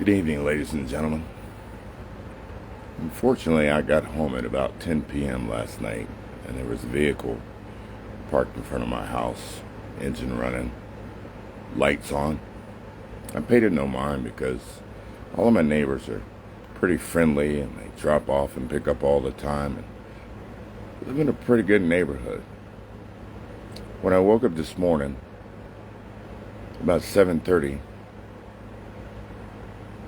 Good evening, ladies and gentlemen. Unfortunately, I got home at about 10 p.m. last night, and there was a vehicle parked in front of my house, engine running, lights on. I paid it no mind because all of my neighbors are pretty friendly, and they drop off and pick up all the time, and live in a pretty good neighborhood. When I woke up this morning, about 7:30,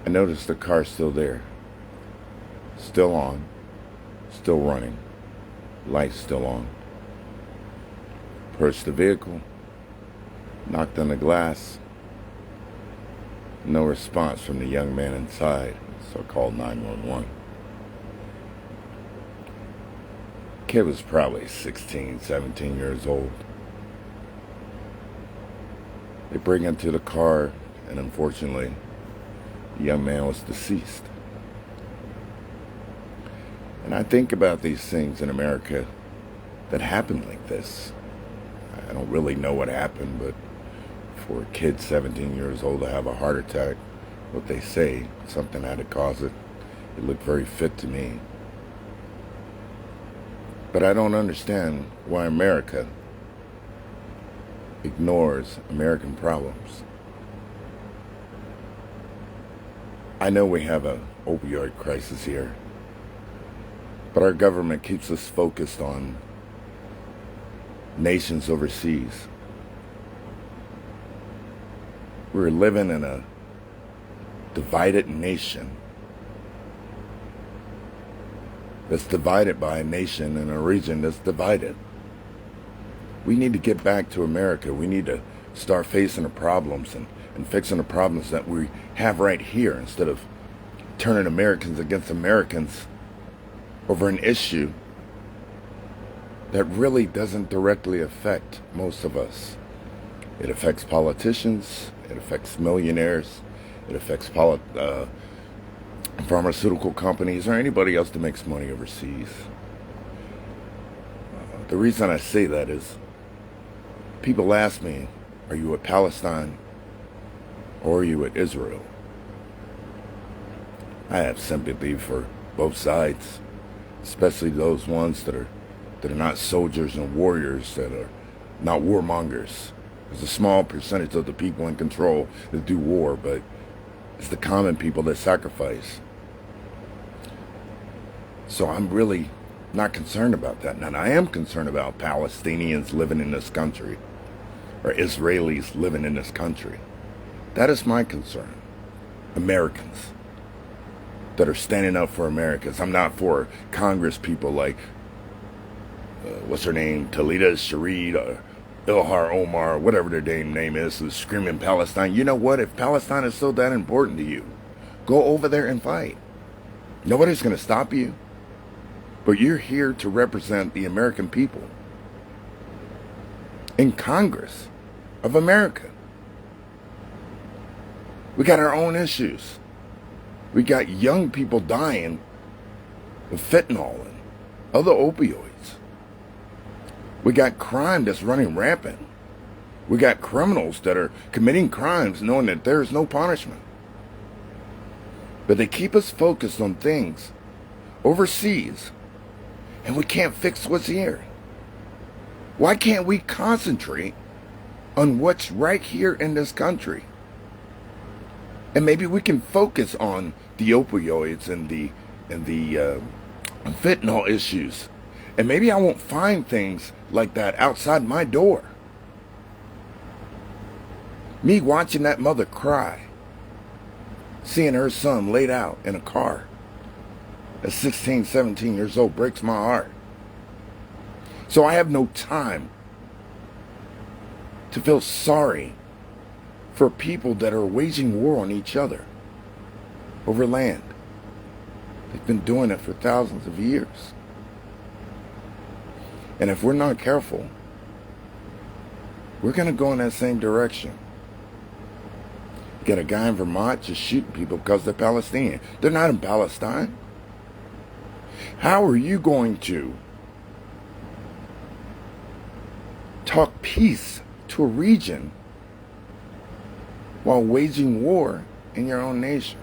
I noticed the car still there. Still on. Still running. Lights still on. Approached the vehicle. Knocked on the glass. No response from the young man inside, so I called 911. Kid was probably 16, 17 years old. They bring him to the car, and unfortunately, the young man was deceased. And I think about these things in America that happen like this. I don't really know what happened, but for a kid 17 years old to have a heart attack, what they say, something had to cause it. It looked very fit to me. But I don't understand why America ignores American problems. I know we have an opioid crisis here, but our government keeps us focused on nations overseas. We're living in a divided nation that's divided by a nation in a region that's divided. We need to get back to America. We need to start facing the problems and fixing the problems that we have right here instead of turning Americans against Americans over an issue that really doesn't directly affect most of us. It affects politicians, it affects millionaires, it affects pharmaceutical companies or anybody else that makes money overseas. The reason I say that is people ask me, are you with Palestine or are you with Israel? I have sympathy for both sides, especially those ones that are not soldiers and warriors, that are not warmongers. There's a small percentage of the people in control that do war, but it's the common people that sacrifice. So I'm really not concerned about that. Now, I am concerned about Palestinians living in this country or Israelis living in this country. That is my concern. Americans that are standing up for Americans. I'm not for Congress people like, what's her name, Talita Sharid or Ilhar Omar, whatever their damn name is, who's screaming Palestine. You know what? If Palestine is so that important to you, go over there and fight. Nobody's going to stop you. But you're here to represent the American people in Congress of America. We got our own issues. We got young people dying of fentanyl and other opioids. We got crime that's running rampant. We got criminals that are committing crimes knowing that there is no punishment. But they keep us focused on things overseas, and we can't fix what's here. Why can't we concentrate on what's right here in this country? And maybe we can focus on the opioids and the fentanyl issues. And maybe I won't find things like that outside my door. Me watching that mother cry, seeing her son laid out in a car at 16, 17 years old breaks my heart. So I have no time to feel sorry for people that are waging war on each other over land. They've been doing it for thousands of years. And if we're not careful, we're going to go in that same direction. You got a guy in Vermont just shooting people because they're Palestinian. They're not in Palestine. How are you going to talk peace to a region while waging war in your own nation?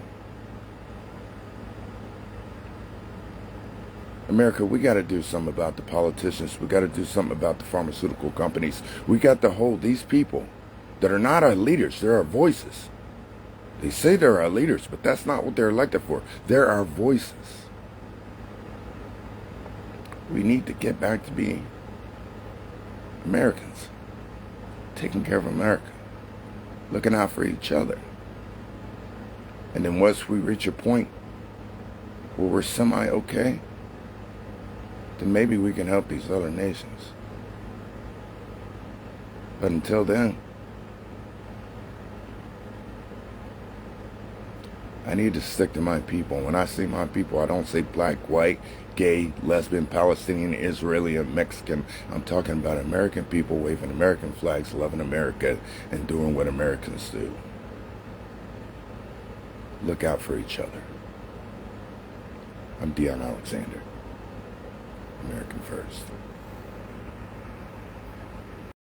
America, we got to do something about the politicians. We got to do something about the pharmaceutical companies. We got to hold these people that are not our leaders. They're our voices. They say they're our leaders, but that's not what they're elected for. They're our voices. We need to get back to being Americans, taking care of America, looking out for each other. And then once we reach a point where we're semi-okay, then maybe we can help these other nations. But until then, I need to stick to my people. When I say my people, I don't say black, white, gay, lesbian, Palestinian, Israeli, and Mexican. I'm talking about American people waving American flags, loving America, and doing what Americans do. Look out for each other. I'm Dion Alexander. American first.